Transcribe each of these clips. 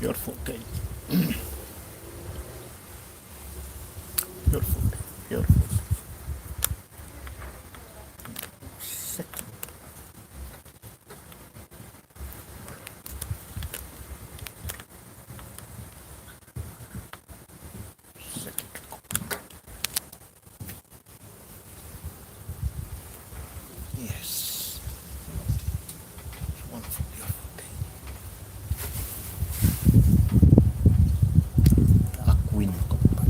Beautiful day. Beautiful day. Beautiful. Second. Yes. Wonderful, beautiful day. Akuin ko pa.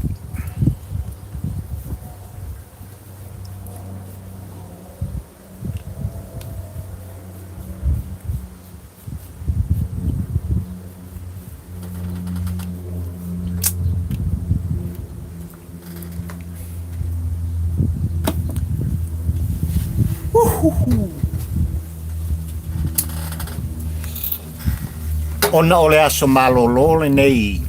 Ona ole aso malolo le nei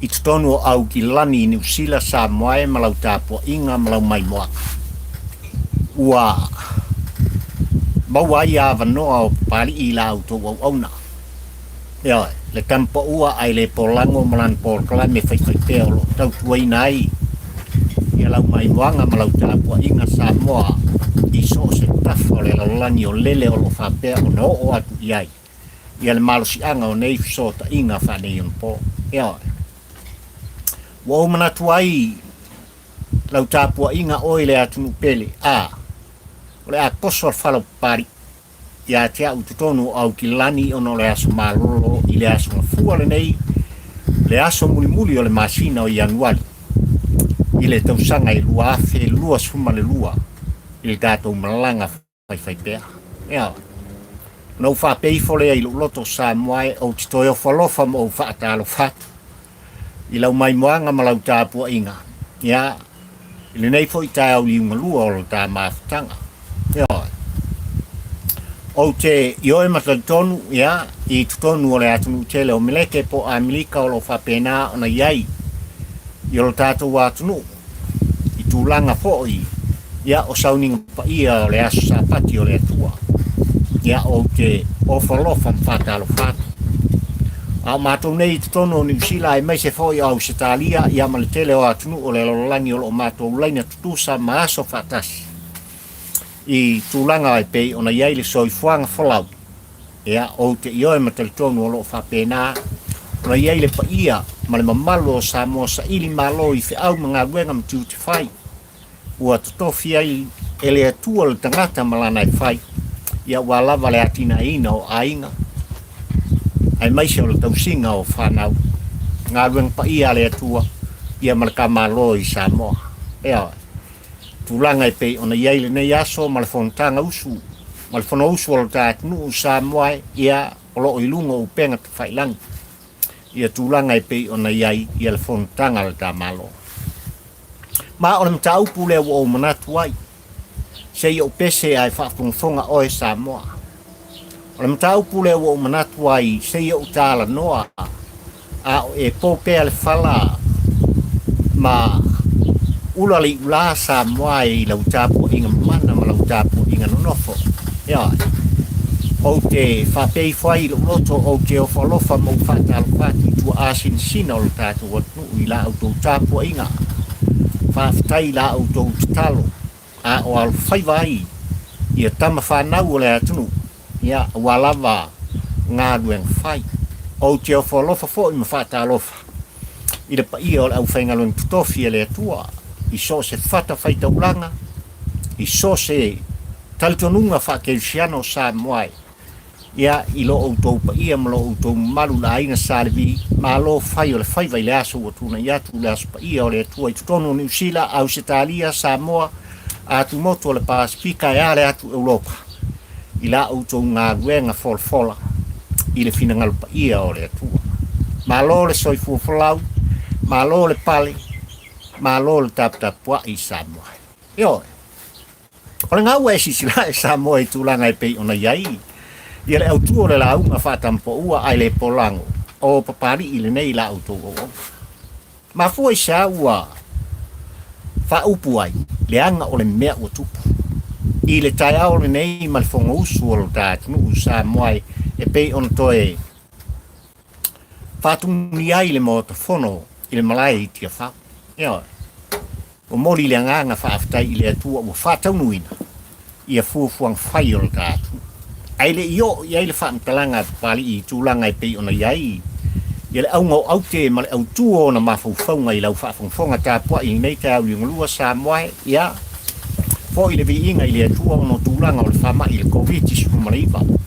i tonu au ki lani ni usila sa moe malau tapo inga malau mai moa. Ua Maua ia vanoa o pali i la auto au auna. Ia, le tampo ua ai le polango malan polkala me fai peo lo tau tuai nai. Ia lau mai moanga malau tapo inga sa moa i so se tafo le lani o lele o lo whapea o no o atu iai. Ia le malo si anga o nei fisota inga whanei on po. Ia. Wau manatu ai lau tapua inga oile atunu pele. Ole a koso al whala pari. Ia tea ututonu au ki lani ono le aso malolo i le aso mafua le nei. Le aso muli muli o le masina o Januari. I le tausanga i lua afe lua suma le lua. I le tatou malanga fai pea. Ia. No fa pei fole ai loto sa moai o titoe o falofa mo fa atalo fatu. I lau mai moanga malau tāpua inga. Ia, ile nei fo i tae au liunga lua o tā maafutanga. Ia. O te ioe matatonu, ia, i tutonu o le atunu tele o meleke po a milika o lo fa pena o na iai. I o lo tātou atunu. I tūlanga fo i. Ia, o sauninga pa ia o le aso sa pati o le atua. Ia o te ofalofa mwhātalo whātu. Au mātou nei tono o New Zealand mai se foi au se talia ia ma le tele o atunu o le lolani o lo mātou laina tutusa maaso whātasi. I tūlanga ai pei ona iai le soifuanga whalau. Ia o te ioe ma tele tono o lo whapena. Ona iai le pa ia ma le mamalo o sa mo sa ili malo i whi au mga wenga mtu te whai. Ua totofi ai ele atua le tangata malana i whai. Ia walawa le atina ina o ainga. Ai mai se o le tausinga o whanau. Ngā ruang pa ia le atua. Ia malaka malo i Samoa. Ea, tūlanga i pei ona iai le nei aso ma le whontanga usu. Ma le whono usu o le tātunu u Samoa ia o lo ilunga u penga te whailangi. Ia tūlanga i pei ona iai ia le whontanga le tā malo. Ma o le mta upu le o manatu ai. Se i o pese ai whaafonga oe Samoa. O le mta upu le o manatu ai se i o tāla noa. A o e pōpea le whala ma ulali ula Samoa i lau tāpua inga mana ma lau tāpua inga nonofo. Ia. O te whapei whai lo loto o te o whalofa mo whatalo whati tua asin sina o le tātua watu i la auto tāpua inga. Whaftai la auto talo. A o al whaiwai ia tama whanau o le atunu ia walawa ngā dueng whai o te o whalofa fo i mawhatalofa i le pa ia o le au whaingalon tutofi e le atua i so se whata whaitaulanga i so se talitonunga whakelsiano sa moai ia i lo autou pa ia ma lo autou malu la aina sa le vi ma lo whai o le whaiwai le aso o tuna i atu le aso pa ia o le atua i tutonu New Zealand au se talia Samoa atu moto le Pasifika e ale atu Europa. I la auto ngā ruenga folfola i le finangalu pa ia o le atua. Ma lo le soifu folau, ma lo le pale, ma lo le taputapua i Samoa. Io, o le ngā ue sisila e Samoa i tūlanga i pei ona iai. I le autua le launga whatampo ua ai le polango o papari i le nei la auto o. Ma fua i sa ua fa upu ai le anga o le mea ua tupu i le tai ao le nei ma le whonga usu o lo tātunu u Samoa e pei on toe Whātungi ai le mo te Fono i le malai i tia whau. Ia, o mori le nganga whaafitai i le atua o whātaunuina. Ia fuafuang whai o le tātu. Ai le io, iai le whaamtalanga pali i tūlanga i pei ona iai. Ia le au ngau au te ma le au tuo na mawhauwhaunga i lau whaafongfonga tāpua i nei te au i ngalua sa moe. Ia, po i le vi inga i le atua o no tūlanga o le whama i le COVID-19.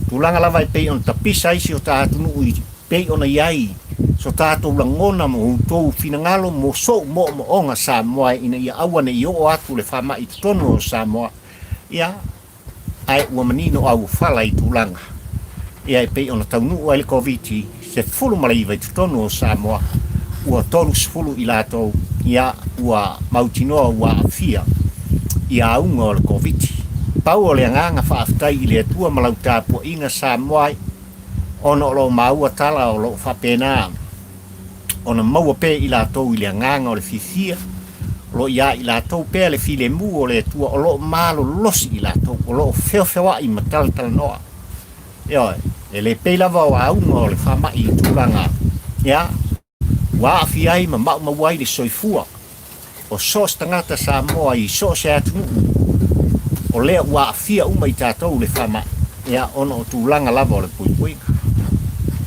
Tūlanga lava i pei on tapisa isi o tātunu i pei ona iai. So tātou langona mo tōu finangalo mo so mo onga sa moe ina ia awane i o atu le whama i tono o sa moe. Ia, ai ua manino au whala i tūlanga. Ia i pei ona taunu o le COVID se fulu malaiva i tono o sa moe. Ua tolu sfulu i lātou. Ia ua mautinoa ua afia. Ia aunga o le COVID. Pau o le nganga whaafitai i le atua malau tāpua inga sa moe. Ona o lo maua tala o lo whapena. Ona maua pe i lātou i le nganga o le fifia. Lo ia i lātou pe le file mu o le atua o lo malo losi i lātou. O lo whiawhiawa i mataltala noa. Ia, e le pe lava o aunga o le whama i tūlanga. Ia, wa afiai ma mauai le soifua. O sos tangata sa moa i sos e atunu. O lea wa afia uma i tātou le whama. Ia, ona o tūlanga lava o le puipuinga.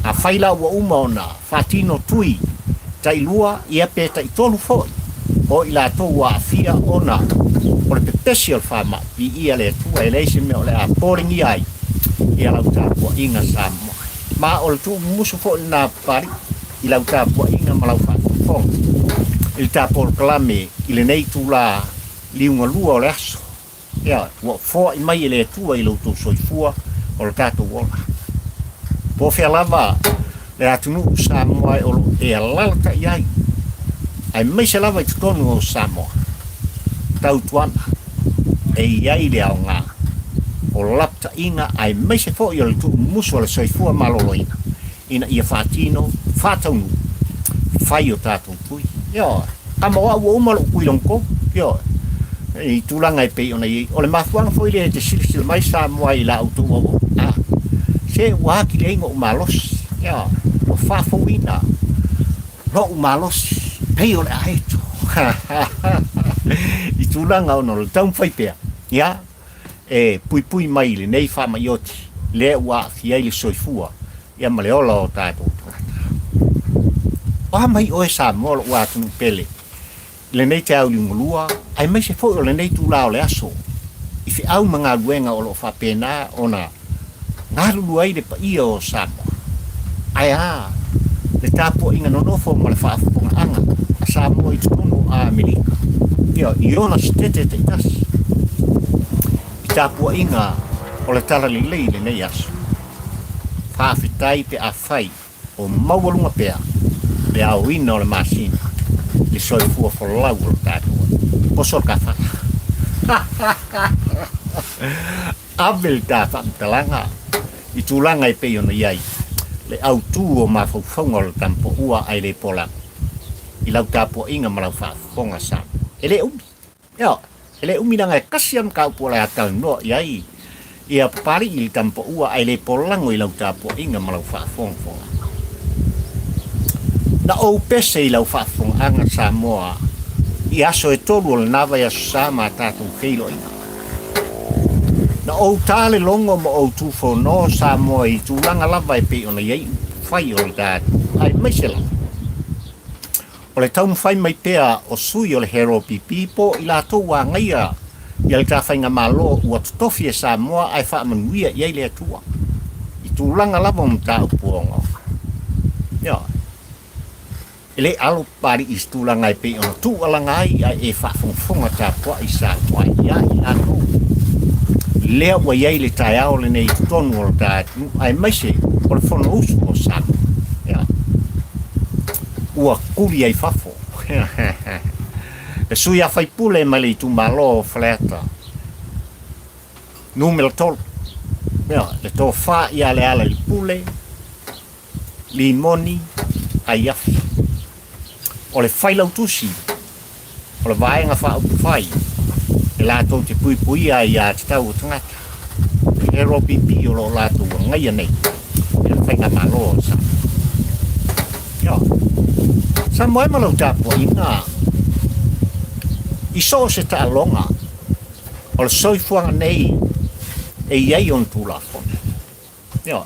A whaila ua uma ona whatino tui. Tai lua ia pe tai tolu foi. O i lātou wa afia ona. O le pepesi o le whama. I ia le tua e leise me o le a poringi ai. Ia lau tāpua inga sa moa. Ma o le tuu musu foi nā pari. I lau tāpua inga ma lau whakufong. I tāpua kalame i le nei tūla liunga lua o le aso. Ia, ua fua i mai e le tua i lau tō soifua o le tātou ola. Po fea lava le atunu Samoa o e alalata iai. Ai mai se lava i tutonu o Samoa. Tau tuana. E iai le au ngā. O lapta inga ai mai se fo i o le tu muso le soifua maloloina. Ina ia whātino, whātaunu. Whai o tātou tui. Ia, kama wa ua umalo kuilongko. Ia, i tūlanga i pei ona i. O le mafuanga fo i le te silisila mai Samoa i la autu o. Se waki le ingo umalos. Ia, o Fafo ina. Ro umalos. Pei o le aeto. I tūlanga ono le taun whaipea. Ia, e pui mai le nei whama ioti. Le ua fiai le soifua. Ia ma le ola o tātou tangata. O mai oe sa molo ua tunu pele. Le nei te au li ngulua. Ai mai se fo o le nei tūlao le aso. I fi au mga luenga o lo whapena ona. Ngā lulu ai le pa ia o Samoa. Ai a, le tāpua inga nonofo ma le whaafuponga anga. A Samoa i tukono a Amerika. Ia, i ona stete te tasi. I tāpua inga o le tala li lei le nei aso. Whaafitai pe a whai o maualunga pea. Le au ina o le masina. Le soifua whalau o le tāpua. Poso ka whaka. Avel tā whamtalanga. I tūlanga i pei ona iai. Le au tū o mawhauwhaunga o le tampo ua ai le pola. I lau tāpua inga ma lau whaafonga sa. E le umi. Ia, e le umi nanga e kasiam ka upo lai atau noa iai. Ia pari i le tampo ua ai le polango i lau tāpua inga ma lau whaafonga. Na ou pese i lau whaafonga anga sa moa. I aso e tolu o le nawa i aso sa ma tātou keilo inga. Na ou tāle longo mo ou tu Fono sa moa i tūlanga lava i pe ona iei whai o le tātu. Ai mai se lava. O le taum whai mai pea o sui o le hero pipipo i la tau wā ngaia i le tāwhainga malo ua tutofi e sa moa ai whaamanuia i le atua. I tūlanga lava mo tā upuonga. Ia. I le alo pari i tūlanga i pe ona tū alanga ai e whaafonga tā pua i sa moa ia i la tau. Lea ua iai le tai ao le nei tonu o le tātu, ai maise o le Fono usu o Samoa. Ia. Ua kuri ai Fafo. E sui a whai pule mai le tu malo o fleta. Numero tolu. Ia, le tō wha ia le ala li pule, limoni, ai afi. O le whailau tusi, o le vaenga wha upu whai. E lātou te pui ai a te tau o tangata. E ro pipi o lo lātou o ngai nei. E le whainga malo o sa. Ia. Sa moe malau tapu ina. Iso se ta longa. O le soifuanga nei e iai on tula fono. Ia.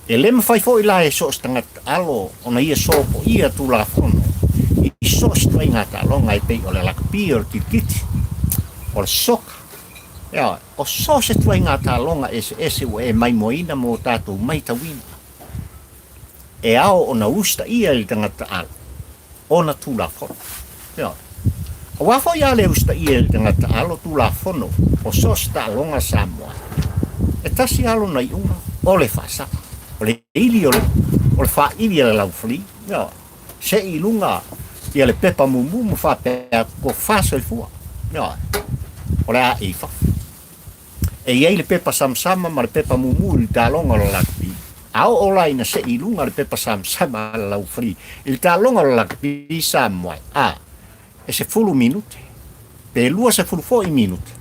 E lema fai fo ila e so stanga alo ona ia sopo ia tula fono. I so stringa ta longa e pe o le lakpi o le kikiti. O le soka. Ia, o so se stringa ta longa ese o e mai moina mo tatou mai tawina. E ao ona usta ia i tangata alo. Ona tula fono. Ia. O wafo ia le usta ia i tangata alo tula fono. O so sta longa Samoa. E tasi alo nai unga. O le fasaka. O le ili o le fa ili le lau Fili. Ia. Se i lunga ia le pepa mumu mo fa pe ko fasa i fua. Ia. O le a ifa. E iai le pepa samsama ma le pepa mumu i talonga lo lakpi. Ao ola ina se i lunga le pepa samsama le lau Fili. Il talonga lo lakpi Samoa. E se fulu minute. Pe lua se fulu foi minute.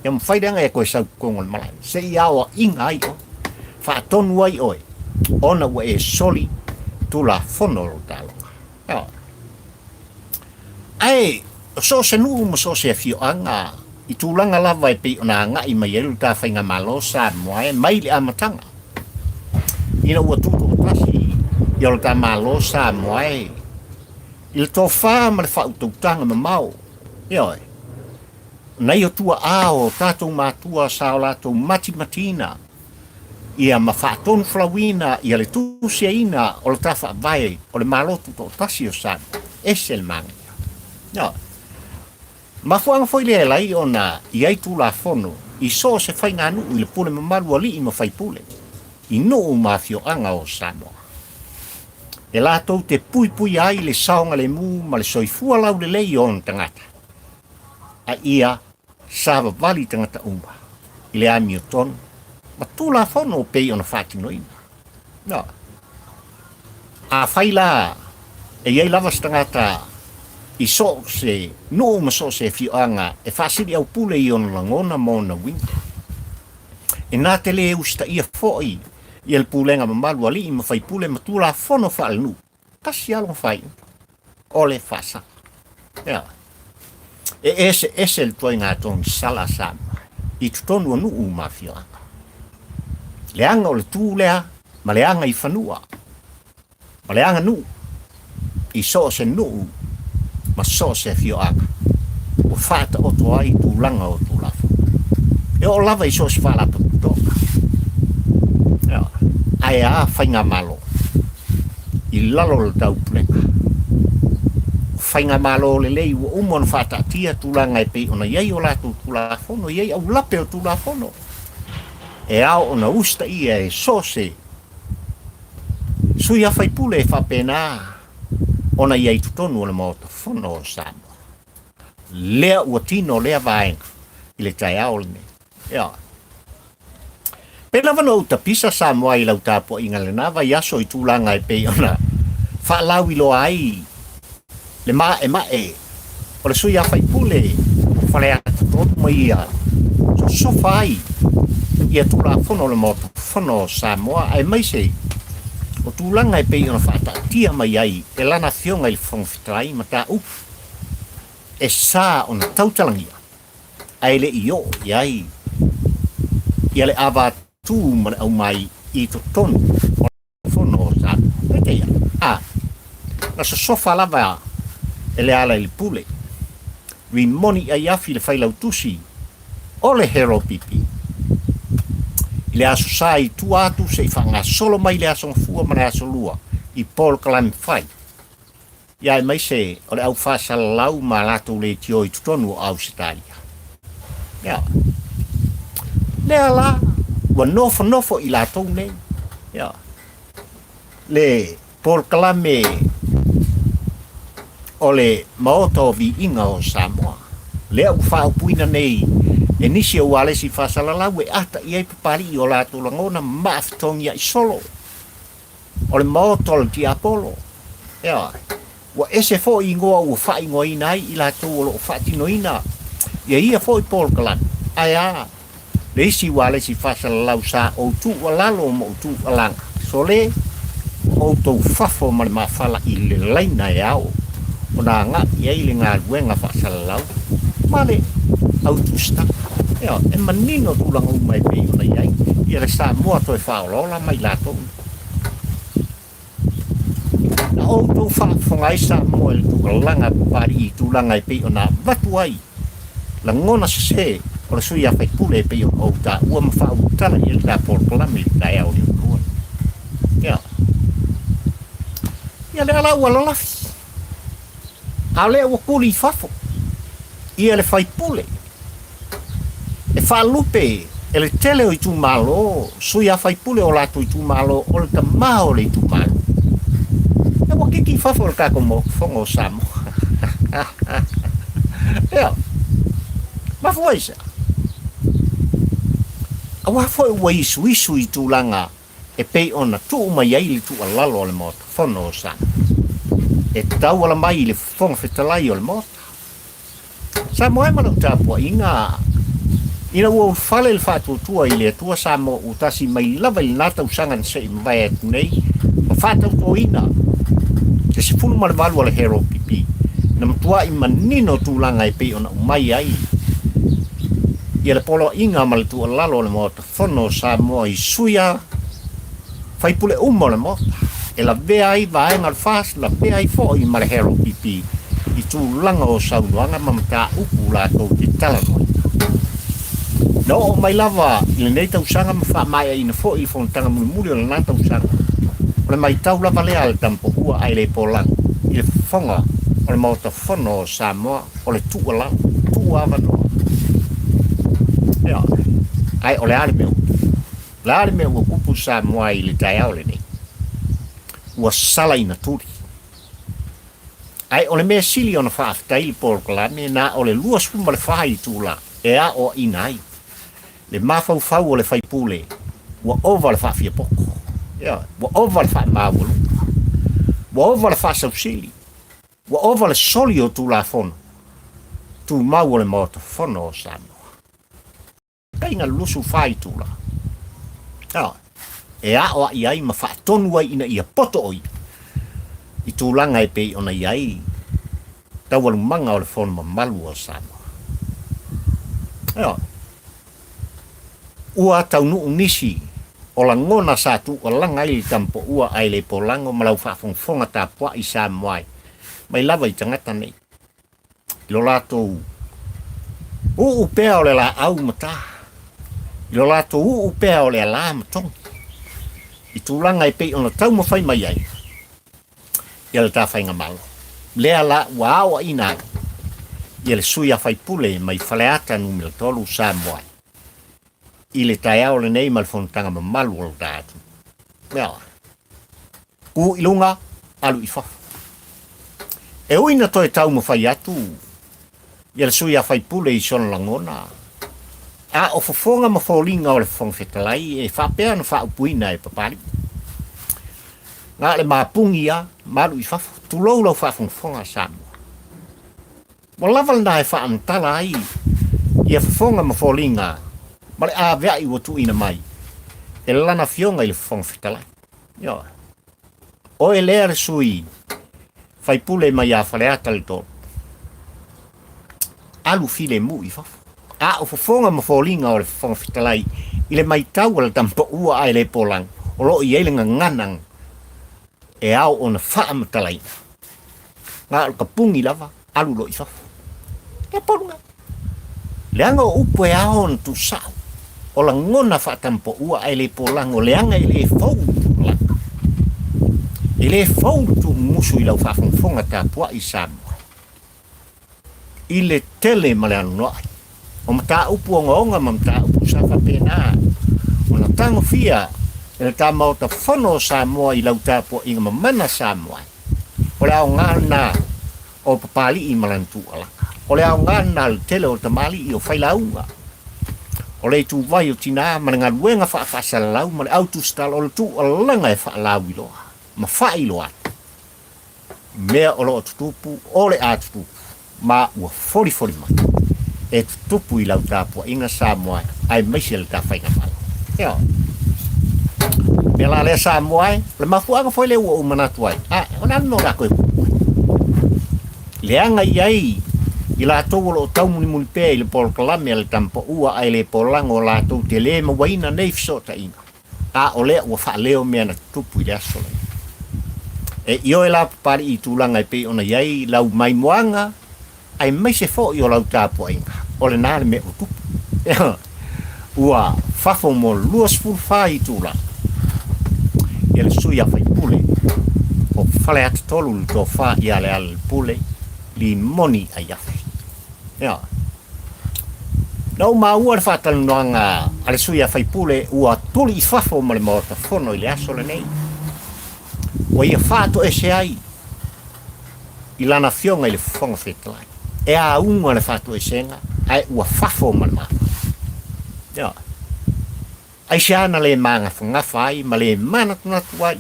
Ia mwhaidanga e koe sau kongol malai. Se i awa inga ai o. Fa tonu ai oe. Ona ua e soli tula fono lo talonga. Ia. Ai, so se nuu mo so se fio anga. I tūlanga lava e pe ona nga i mai elu ta whainga malo Samoa e mai le amatanga. Ina ua tuto o tasi i alo ta malo Samoa e. I le tō wha ma le whautautanga ma mau. Ioi. Nei o tua ao tātou mātua sa o lātou matimatina. Ia ma whaatonu flawina i ale tūsia ina o le tawha vai o le malo tuto o tasi o Samoa. Ese le mangi. Ioi. Ma fuanga foi le lai ona i ai tula fono i so se fai nganu i le pule mamaru ali i ma fai pule. I no o mafio anga o Samoa. E lātou te pui ai le saonga le mū ma le soifua lau le lei on tangata. A ia sava vali tangata umba. I le ami o tonu. Ma tula fono o pei ona whātinoina. No. A fai la e iei lavas tangata I so se no ma so se fianga e fasili au pule I ona langona mo na winga. E nā te le usta ia foi I el pulenga ma malu ali ma fai pule ma tula fono fal nu. Kasi alon fai. Ole fasa. Ja. E ese el toi ngā ton sala sama. I tutonu nu ma fianga. Leanga o le tūlea ma leanga I fanua. Ma leanga nu. I so se nu ma so se fio aka. O whata o toa I tūlanga o tūlafu. E o lava I so se whala toka. Ai a whainga malo. I lalo le tau plenga. Whainga malo le lei ua umon whata tia tūlanga e pei ona iei o latu tūlafono, iei au lape o tūlafono. E ao ona usta ia e so se. Sui a whai pule e whapena. Ona iei tutonu o le maota fono o Samoa. Lea ua tino lea vaenga. I le tai ao le ne. Ia. Pela vano uta pisa Samoa I lau tāpua inga le nawa yaso I tūlanga e pei ona. Whaalau I loa ai. Le maa e. O le sui a whai pule. O whale a tutonu mai ia. So whai. Ia tūla fono le maota fono o Samoa. Ai mai se. O tūlanga e pei ona whaata tia mai ai. E lana fionga I whangwhitai ma tā upu. E sā ona tautalangia. Ai le I o iai. Ia le awa tū mana au mai I to tonu. O fono o Samoa. Pete ia. Na so sofa lava e le ala I le pule. Wi moni ai afi le whailau tusi. O le hero pipi. I le aso sa I tu atu se I whanga solo mai le aso ngafua mana aso lua. I Paul Kalam whai. Ia mai se o le au whasa lau ma lato le tio I tutonu o au setalia. Ia. Lea la. Wa nofo I lato nei. Ia. Le Paul Kalam o le maoto vi inga o Samoa. Lea u whao puina nei. E nisi o wale si whasalalau e ata I ei papari o lato langona maaftongia I solo. O le maotol ti Apollo. Ea. Wa ese fo I ngoa ua whai ngoi nai I lato o lo whatino ina. Ia fo I Paul Kalan. Aia. Le isi wale si whasalalau sa o tu o lalo mo tu o langa. So le, o tau Fafo ma le mawhala I le laina e ao. O nā ngā I le ngā luenga whaasalau. Ma le au tusta. Ea, e manino tūlanga umai pei o na iai. Ia le sa mua toi whaolola mai lātou. Na o tau whaafonga isa mua le tūlanga pari I tūlanga I pei o nā watu ai. La ngona se o le sui a whai pule pei o ta ua mawhau tala I le tā porkolami le tai au le kua. Ea. Ia le ala ua lalafi. A le ua kuli I Fafo. Ia le whai pule. E whaalupe e le tele o I tū malo, sui a whai pule o lato I tū malo, o le ta mao le I tū malo. E wa kiki Fafo le kako mo fongo samo. Ea. Ma foi sa. A wa foi wa isu I tūlanga e pei ona tu mai ai le tu alalo o le mota, Fono sa. E tau ala mai le fonga fetalai o le mota. Sa moe mana utapua ina ua fale le whātua I le atua sa mo utasi mai lava I nata usangan se I mwai atu nei. Ma whātau ina. Te se funu ma le walu ala hero pipi. Na matua I manino tūlanga e pei ona umai ai. Ia le polo inga ma le tu alalo le mota Fono sa mo I suia fai pule umo le mota. E la vea ai vaenga le fast, la vea ai fo I ma le hero pipi. I tūlanga o saunuanga ma mta upu la tou te talanoi. No o mai lava I le nei tausanga ma wha mai I na fo I fontanga muli o le nā tausanga. O le mai tau lava lea le tampo ua ai le polang. I le fonga o le mota Fono sa moa o le tuala, tuava no. Ea, ai o le ale meo. Le ale meo ua kupu sa moa I le tai au le nei. Ua sala I na turi. Ai o le mea sili ona whaafitai I porkolame na o le lua spuma le whai tūla. E a o ina ai. Le mafau fau o le whaipule. Ua ova le whaafia poko. Ia, ua ova le wha mawulu. Ua ova le wha sausili. Ua ova le soli o tūla Fono. Tu mau o le mota Fono o Samoa. Kainga lusu whai tūla. Ia, e a o ai ma wha tonu ai ina ia poto oi. I tūlanga e pei ona iai. Tawalu manga o le Fono ma malu o Samoa. Ia. Ua tau nuu nisi o la ngona sa tu o langa I tampo ua ai le polango malau whaafonga tā pua I Samoa. Mai lava I tangata nei. Ilo lātou upea o le la au mata. Ilo lātou upea o le la matong. I tūlanga e pei ona tau mawhai mai ai. Ia le tā whainga malo. Lea la ua awa ina. Ia le sui a whai pule mai whaleata numero tolu Samoa. I le tai au le nei ma le fontanga ma malu o le tātu. Ia. Ku ilunga alu I Fafo. E uina toi tau mawhai atu. Ia le sui a whai pule I sona langona. A o fofonga ma fōlinga o le fonga whetalai e whapea na whaupuina e papari. Ngā le māpungi a malu I Fafo. Tulou lau whafonga Samoa. Mo lava na e whaamtala ai. Ia fofonga ma fōlinga. Ma le a vea I watu ina mai. E lana fionga I le fonga whetalai. Ia. O e lea le sui. Whai pule mai a whaleata le tō. Alu file mu I Fafo. A o fofonga ma fōlinga o le fonga whetalai. I le mai tau ala tampa ua ai le polang. O lo I eilenga nganang. E au o na whaamatalaina. Ngā al kapungi lava. Alu lo I Fafo. E porunga. Leanga o upo e ao na tu sao. O la ngona whaatampo ua ai le polang. O leanga I le fautu laka. I le fautu musu I lau whaafonga tā pua I Samoa. I le tele ma le anu noai. O mata upu o ngonga ma mata upu safa pena. O na tango fia. E le tā mauta Fono Samoa I lau tāpua inga mamana Samoa. O le au ngana o papali I malantu alaka. O le au ngana le tele o tamali I o whailaunga. O le tu vai o tina ma ngā luenga whaafasalalau ma le autostal o le tu alanga e whaalau I loa. Ma whailoa. Mea o lo tutupu o le atutupu. Ma ua fori mata. E tutupu I lau tāpua inga Samoa ai maisi le tā whainga malo. Ea. Pela le Samoa, le mafuanga foi le ua umanatuai. Ona no la koe. Le anga iai, i la tau lo tau muni muni pē i le pol kalame le tampa ua ai le polango la tau te le mawaina nei fisota ina. O lea ua wha leo mea na tupu i le aso le. E io e la pari i tūlanga i pē ona iai lau mai moanga, ai mai se fo i o lau tāpua inga. O le nāle me o tupu. Ua Fafo mo luas fulfa i tūlanga. Ia le sui a fai pule o fale atu tolu le tō wha ia le ale pule Limoni ai afi. Ia. Nau Maua le whātanu noanga a le sui a fai pule ua tuli i Fafo ma le mota Fono i le aso le nei. Ua ia whāto e se ai i lana fionga i le whonga whetalai. E a unga le whāto e senga ai ua Fafo ma le mata. Ia. Ai siana le manga whangafa ai, ma le mana tunatu ai.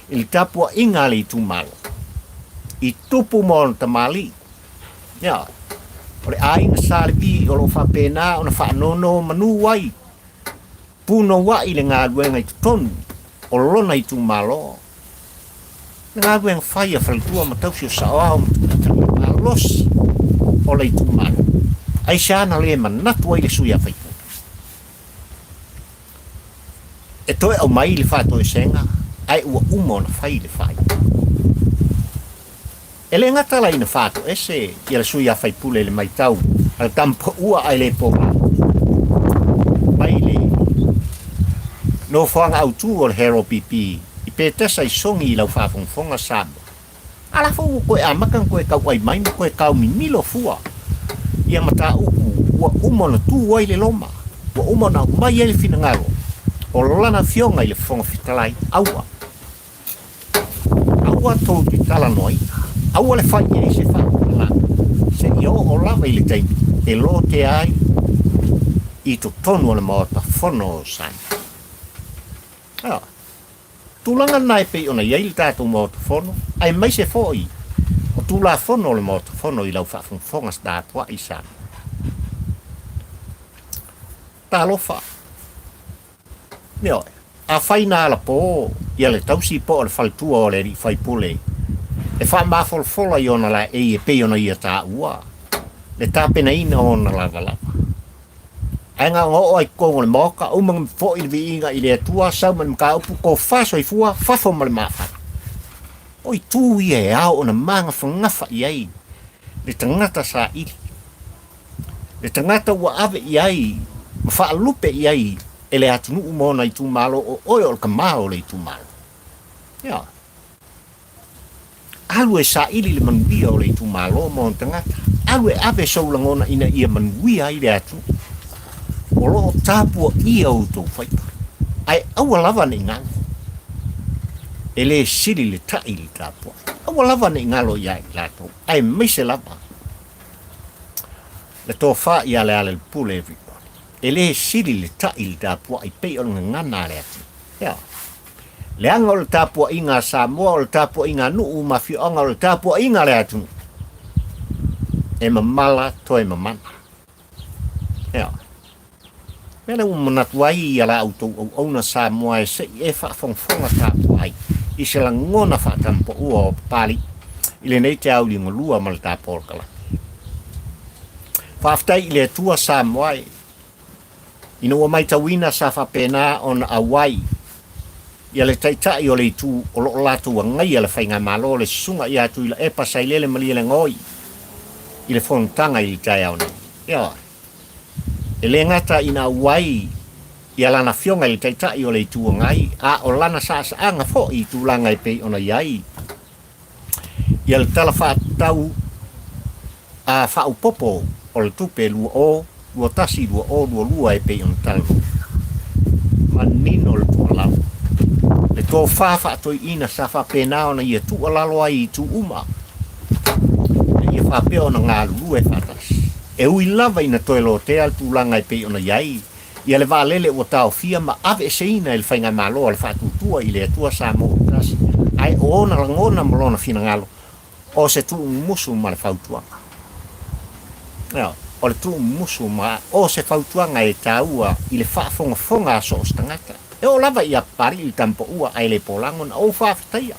I li tapua inga le tu malo. I tupu mon tamali. Ia. O le ainga salibi o lo whapena o na whaanono manu ai. Puno wa i le ngā luenga i tutonu. O lona i tu malo. Ngā luenga whai a whalitua ma tausi o saoa o mtukutatanga losi. O le i tu malo. Ai siana le manatu ai le sui a whaipu. E toi au mai le whātoi senga, ai ua umo na whai le whai. E le ngata lai na whāto ese, i la sui a whai pule le mai tau, al tampa ua ai le pōra. Mai le, no whanga au tū o le hero pipi, i pētesa i songi i lau whāwhongwhonga sāma. Ala whau koe a makan koe kau ai mai, koe kau mi milo fua. Ia mata uku, ua umo na tū ai le loma, ua umo na mai ele fina ngaro. O lana fionga i le whonga whitalai, aua. Aua tō te tala noi. Aua le whai e se whakala. Se i o lava i le teimi. E lo te ai. I to tonu le maota Fono o sana. Tūlanga nai pe ona iei le tātou maota Fono. Ai mai se fōi. O tūla Fono le maota Fono i lau whakfonga stātua i sana. Tālofa. Nio, a whaina ala po, ia le tausi po le whalitua o le ri whai pule. E wha mawholfola i ona la e pe ona ia tā ua. Le tāpena ina ona lava lava. Ainga ngō ai kongo le moka, umang fo i le vi inga i le atua, sau man mka upu ko whaso i fua, Fafo ma le mawhara. Oi tū i e au ona manga whangafa i ai. Le tangata sa ili. Le tangata ua ave i ai, ma wha lupe i ai, ele atunu umona i tu malo o oe o kamao le i tu malo. Ia. Alu e sa ili le manuia o le i tu malo o mon tangata. Alu e ave saulangona ina ia manuia i le atu. O lo tāpua ia o tō whaipa. Ai aua lava ne ngalo. Ele siri le tai le tāpua. Aua lava ne ngalo ia i lato. Ai meise lava. Le tō wha ia le ale le pule every. Ele siri le tai le tāpua i pei o ngana le atu. Ia. Le anga o le tāpua inga Samoa, o le tāpua inga nuu mawhionga, o le tāpua inga le atu. E mamala to e mamana. Ia. Mena umanatu ai i ala autou au auna Samoa e se e whawhongwhonga tāpua ai. I se la ngona whatampo ua o pali. I le nei te au li ngolua ma le tāpua o kala. Whaftai i le tua Samoa e. Ina ua mai tawina sa whapena on awai. Ia le taitai o le tu o lo latu a ngai ala whainga malo le sunga i atu i la epa sai lele mali le ngoi. I le whontanga i le tai au nei. Ia. E le ngata ina awai i alana fionga i le taitai o le tu a ngai. A o lana sa anga fo i tu langa i pei ona iai. Ia le tala whaatau a whaupopo o le tupe lua o. Lua tasi lua e pei on talo. Manino le tua lau. Le tō whawha atoi ina sa whapena ona ia tu alalo ai i tu uma. E ia whapea ona ngā lulu e whatas. E ui lava ina toi lo te al tūlanga e pei ona iai. Ia le wālele ua tau fia ma ave e se ina il whainga malo al whatutua i le atua sa mo tasi. Ai o ona langona malona fina ngalo. O se tu musu ma le whautuanga. Ia. O le tu musu ma o se whautuanga e tāua i le whaafonga aso o stangata. E o lava ia pari I tampo ua ai le polango na o whawhataia.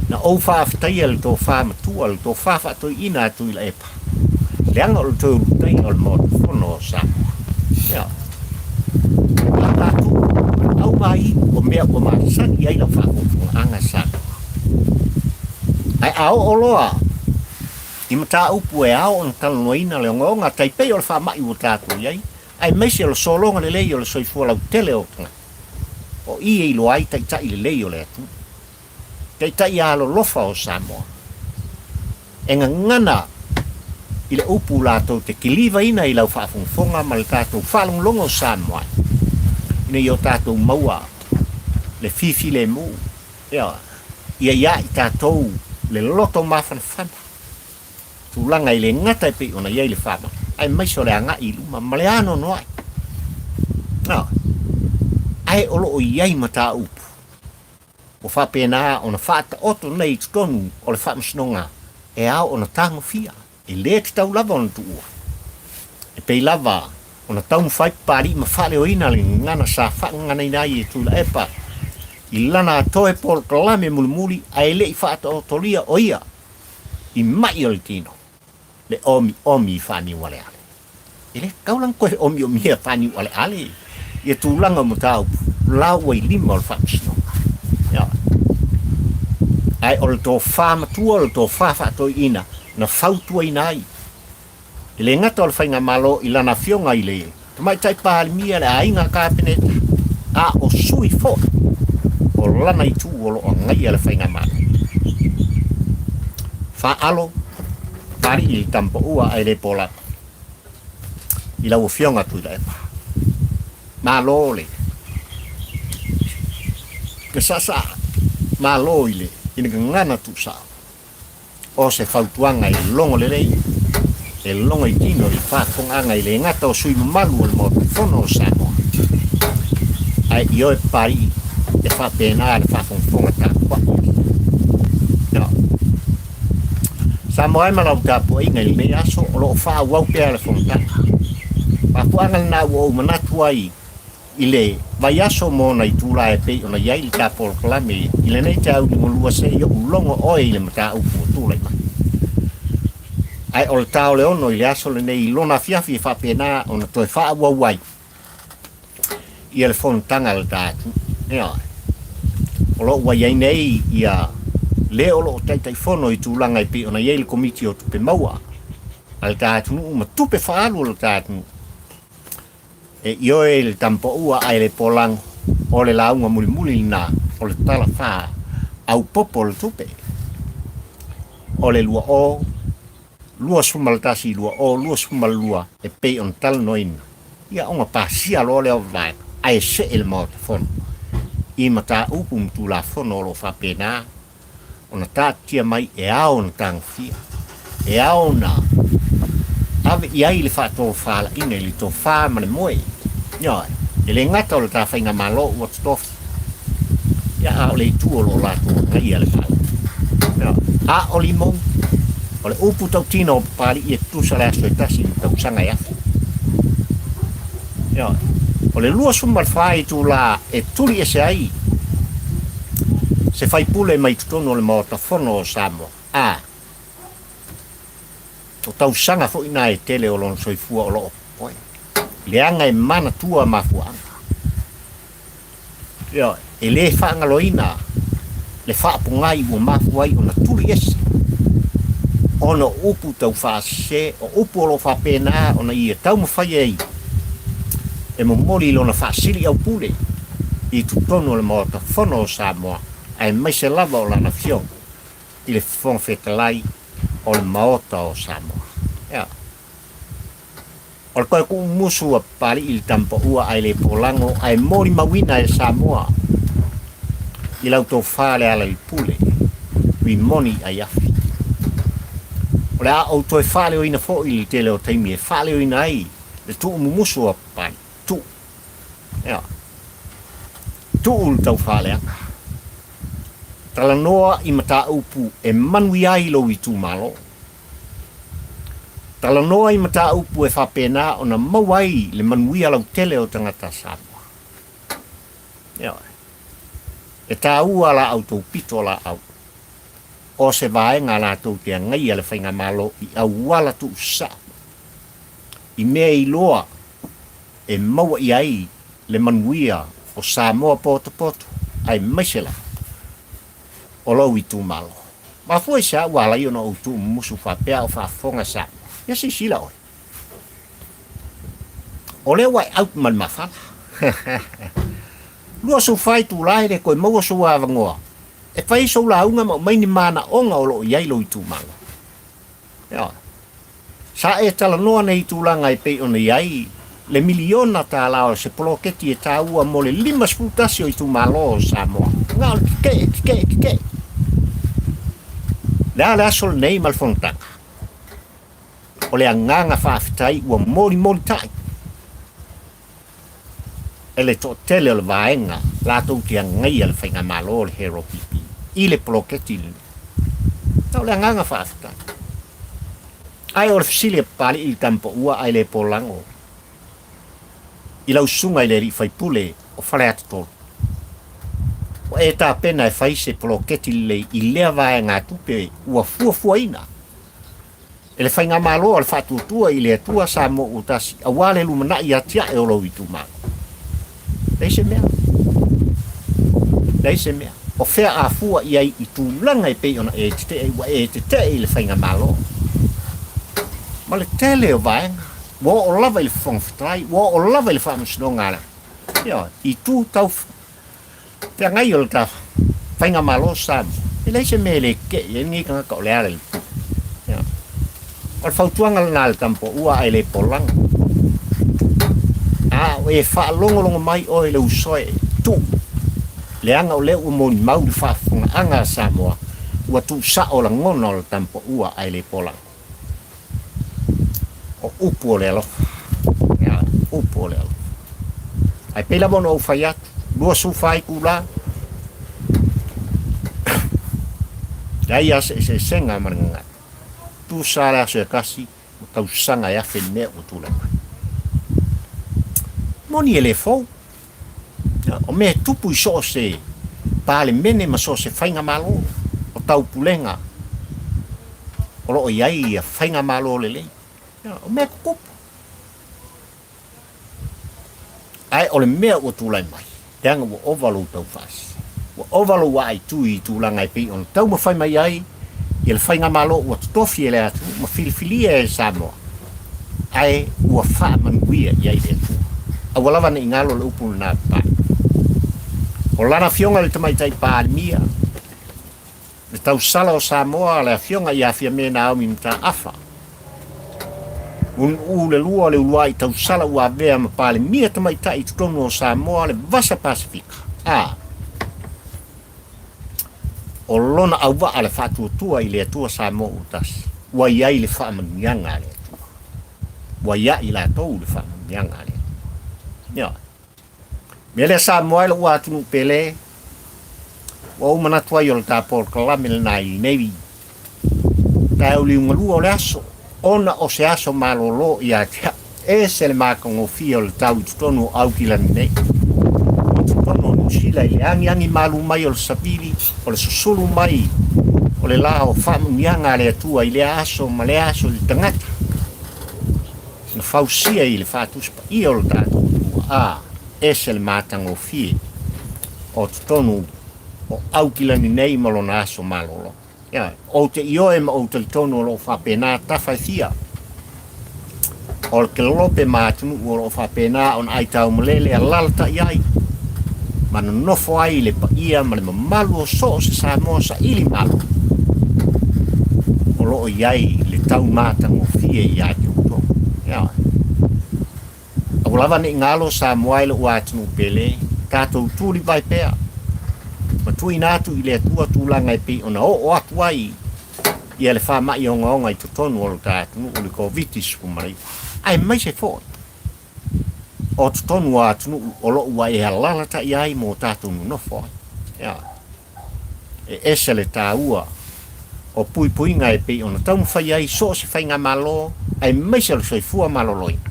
Na o whawhataia le tō whamatua, le tō whawhato ina atu I la epa. Leanga o le tō rutai o le motu Fono o Samoa. Ia. Lata atu, au mai o mea o masani ai la whakofunga anga Samoa. Ai ao o loa, I mata upu e ao on talanoina le ngonga taipei o le whamai o tātou iai. Ai meisi o le solonga le lei o le soifua lau tele o tanga. O I lo ai taitai le lei o le atu. Taitai alo lofa o Samoa. E ngana I le upu lātou te kiliva ina I lau whaafonga ma le tātou whalonglongo o Samoa. Ina I o tātou Maua, le Fifi le mu. Ia ia I tātou le loto mawhanawhana. Tūlanga I le ngata pe ona iai le whama. Ai maiso le anga I luma, ma le ano noai. Ai olo o iai mata upu. O whapena ona whata oto nei tonu o le whamasnonga. E ao ona tango fia. E le te tau lava ona tuua. E pei lava ona tau mwhai pari ma whale o ina le ngana sa whangana inai e tula epa. I lana toe pol kalame mulimuli ai le I whata oto lia o ia. I mai o le tino. Le omi whani wale ale. E le kaulang koe omi ia whani wale ale. Ia tūlanga mo tau laua I lima o le whamasnonga. Ia. Ai o le tō whamatua o le tō whawhato ina na whautua ina ai. I le ngata o le whainga malo I lana fionga I le. Tamai tai pālimia le ainga kāpeneta. A o sui fo. O lana I tū o lo o ngai le whainga malo. Whaalo. Pari I tampo ua ai le pola. I lau fionga tu I la epa. Malo le. Ke sasa. Malo I le. Ina ka ngana tu sa. O se whautuanga I longo le rei. E longo I tino I whakonganga I le ngata o sui malu o le motu Fono o Samoa. Ai I oe pari e whapena le whafonga ta kwa. Samoa ma lau tapu ai ngai me aso o lo wha wau pea le whongtanga. Papuanga na o manatu ai I le vai aso mo na I tūla e pei o na iai I tapu o kalame I le nei te au ni molua se I o ulongo oe I le mata upu o tūla I mai. Ai o le tau le ono I le aso le nei lona fiafi e whapena o na toi wha wau ai. I le whongtanga le tātu. Ea. O lo wai ai nei I a le olo o taitai Fono I tūlanga I pe ona iei le komiti o tupe Maua. Al tātunu ma tupe whaalu le tātunu. E ioe le tampo ua ai le polang o le launga muli na o le tala wha au popo le tupe. O le lua o, lua sumaltasi lua o, lua sumalua e pe on tal noina. Ia onga pasia lo leo vai ai se el mauta Fono. I mata upum tu la Fono lo whapena. Ona tātia mai e ao na tangwhia. E ao na ave I ai le whātō whāla ina li tō whāmane moe. Ia, e le ngata o le tāwhainga malo ua tofi. Ia a o le tuolo lato ngai a le whāla. Ia, a o Limogi. O le upu tau tina o pāli I e tusa le aso e tasi ni tau sanga e afi. Ia, o le lua sumal whai tu la e tuli e se ai. Se fai pule mai tutono le mauta Fono o Samoa. O tau sanga fo ina e tele o lon soifua o loo. Le anga e mana tua mafuanga. Ia, e le whaangaloina. Le whaapungai ua mafuai o na turi esi. Ono upu tau whaase, o upu o lo whapena o na ia tau mawhai ei. E mo mori lo na whaasiri au pule. I tutono le mauta Fono o Samoa. Ai mai se lava o lana fiong I le whongwhetalai o le maota o Samoa. Ia. O le koe ku musu a pari I le tampa ua ai le polango ai mori mawina e Samoa. I lau tō whare ala I pule. Ui moni ai afi. O le a o toi whale o ina fo I le tele o taimi e whale o ina ai. Le tu musu a pari. Tu. Ia. Tu ul tau whale aka. Tala noa I mata upu e manui ai lo I tu malo. Tala noa I mata upu e whapena o na mawai le manui alau tele o tangata Samoa. Ia. E tā ua la au tau pito la au. O se vaenga la tau te ngai ale whainga malo I au wala tu sa. I mea I loa e maua I ai le manuia o Samoa poto poto ai maisela. O lau I tu malo. Ma foi sa wala I ona o tu musu whapea o whafonga sa. Ia si sila oi. O le wai out man mawhala. Lua so fai tu lai le koe maua so awangoa. E fai so la unga ma mai ni mana onga o lo iai lo I tu malo. Ia. Sa e tala noa nei tu langa I pei ona iai. Le miliona ta lao se poloketi e ta ua mo le 5 sputasi o I tu malo o Samoa. Ngā o kike. Lea le asol nei malfontanga. O le anganga whaafitai ua mori tai. E le to tele o le vaenga, la tau tia ngai al whainga malo o le hero pipi. I le poloketi le. Tau le anganga whaafitai. Ai o le fisile pali I tampo ua ai le polango. I lau sunga I le ri whaipule o whare atotolo. O e tā pena e whai se poloketi le I lea vaenga tupe ua fuafua ina. E le whainga malo o le whatuatua I le atua sa mo utasi. A wale lumana I atia e olo I tu malo. Leise mea. O whea a fua I ai I tūlanga I pei ona e te le whainga malo. Ma le tele o vaenga. Wo o lava I le whongwhitai. Wo o lava I le whamasino ngāra. Ia, I tū tau te ngai o le ta whainga malo sāmu. E leise mea le ke, e ngi kanga ka o le ara le tū. Ia. O le whautuanga le nā le tampo ua ai le polanga. O e whaalongolongo mai o e le usoe tu. Le anga o le ua moni mau le whaafunga anga Samoa. Ua tu sa o la ngona o le tampo ua ai le polanga. O upu o le alo. Ia, upu o le alo. Ai pela mono o whai atu. Lua su whai kula. Ai ase se senga maranga. Tu sa le aso e kasi. O tau sanga e afe mea o tu langa. Moni ele fou. O mea tupu I so se pale mene ma so se whainga malo o tau pulenga. O loo iai a whainga malo le lei. O mea kupu. Ai o le mea o tūlai mai. Teanga o ovalo tau whasi. O ovalo wa ai tui tūlanga I pei on tau ma whai mai ai. I le whainga malo o tofi ele atu ma Fili e Samoa. Ai ua wha manuia I ai le tu. A walawa na ingalo le upu na pa. O lana fionga le tamaitai pālimia. Le tau sala o Samoa le fionga I afia me na au mimta afa. Un le lua le ulua I tau sala ua vea ma pālimia tamaitai I tutonu o Samoa le vasa Pasifika. O lona au waa le whatuatua I le atua Samoa utasi. Wa iai le whaamanianga le atua. Wa iai la tau le whaamanianga le atua. Ia. Mele Samoa le ua tunu pele. Wa umana tuai o le tāpol kalame le nai nevi. Tai uli ungalua o le aso. Ona o se aso malolo I atia. E se le mākongo fia o le tau tutonu au kilani nei. Tutonu o sila I le angi malu mai o le sapili. O le susulu mai. O le la o whamunianga le atua I le aso ma le aso le tangata. Na fausia I le whatuspa I o le tātou. Ese le mātango fie o tutonu o aukilani nei malona aso malolo. Ia, o te ioe ma o te tonu o lo whapena tawhai fia. O le ke lope mātunu o lo whapena on ai tau malele a lalata iai. Mana nofo ai le pa ia ma le mamalu o so se Samoa sa ili malu. O lo iai le tau mātango fie iai te uto. Ia. Lava ni ngalo Samoa le ua tunu pele tatou tuli vai pea ma tui natu I le atua tūlanga I pei ona o atu ai I le wha mai o ngaonga I tutonu o le tātunu o le COVID-19 pumarai ai mai se fōi o tutonu o atunu o lo ua e halalata I ai mo tātunu no fōi e ese le tā ua o pui puinga E pei ona tau mwhai ai so se whainga malo ai mai se le soifua maloloina.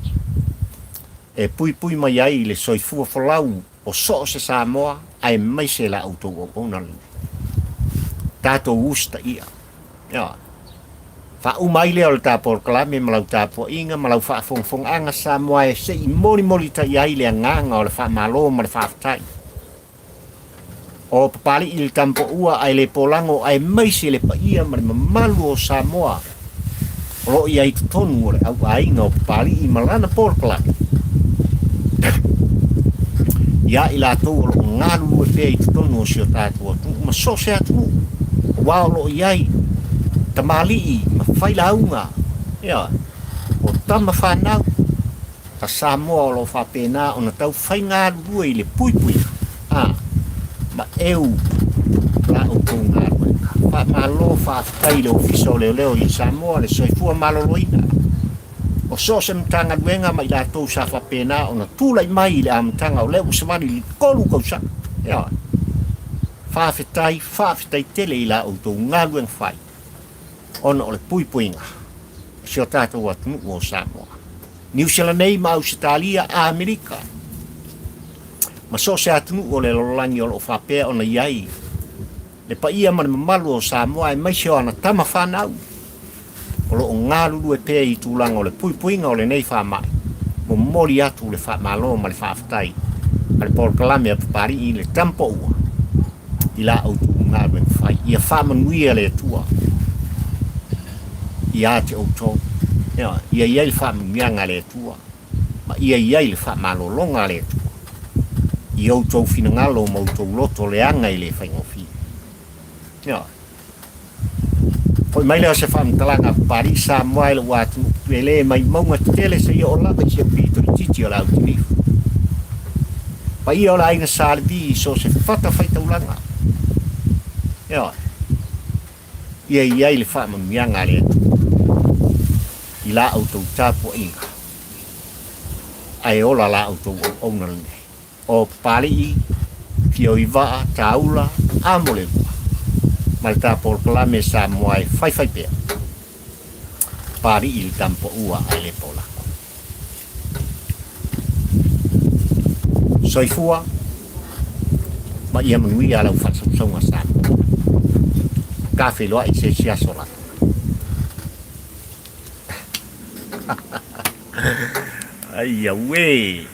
E pui mai ai le soifua whalau o so se Samoa ai mai se la auto o na tato usta ia ya fa umai le o ta por klame malau ta po inga malau fa fong anga Samoa e se I moli ta ia le nganga o le fa malo ma le fa tai o pali il campo ua ai le polango ai mai se le pa ia ma malu o Samoa o ia I tonu o au ai no pali I malana por klame ya ila to o ngalu o te I tonu o sio tatu o ma so se atu wa lo iai tamali ma fai launga ya o tama whanau ta Samoa lo fa pena ona tau fai ngalu I le pui ma eu la o tunga fa malo fa fai le ofiso leo I Samoa le soifua malo loina o so se mtanga duenga ma ila tau sa fa pena ona tulai mai le amtanga o leo samani li kolu kausa ya whawhetai tele I la o tō ngālueng whai. Ona o le puipuinga. Sio tātou atu o Samoa. New Zealand nei ma Australia a Amerika. Ma so se atu o le lolangi o lo whapea ona iai. Le pa ia mana mamalu o Samoa e mai seo ana tama whanau. O lo o ngālulu e pēa I tūlanga o le puipuinga o le nei whamai. Mo mori atu le whamalo ma le whawhetai. Ma le polkalame a papari I le tampo ua. I la au ngāwen whai. Ia whamanuia le tua. Ia te au tō. Ia iai le whamanuianga le tua. Ma ia iai le whamalolonga le tua. I au tō whina ngalo mau tō loto le anga I le whaingofi. Ia. Poi mai leo se whamtalanga pari Samoa I le watu. Pele mai maunga tele se I o lava I se pito I titi o lau tinifu. Pa ia o la aina sālebi so se whata whaitaulanga. Ia iai le whamamianga le I la autou tāpua inga. Ai ola la autou o nei. O pali I, pio I waa, taula, amole mua. Mai tāpua kalame Samoa e whai pia. Pari I le tampo ua ai le polako. Soifua, ma ia manui alau whatsausaunga Samoa. Kafe loa I se sia sola. Ai ya we.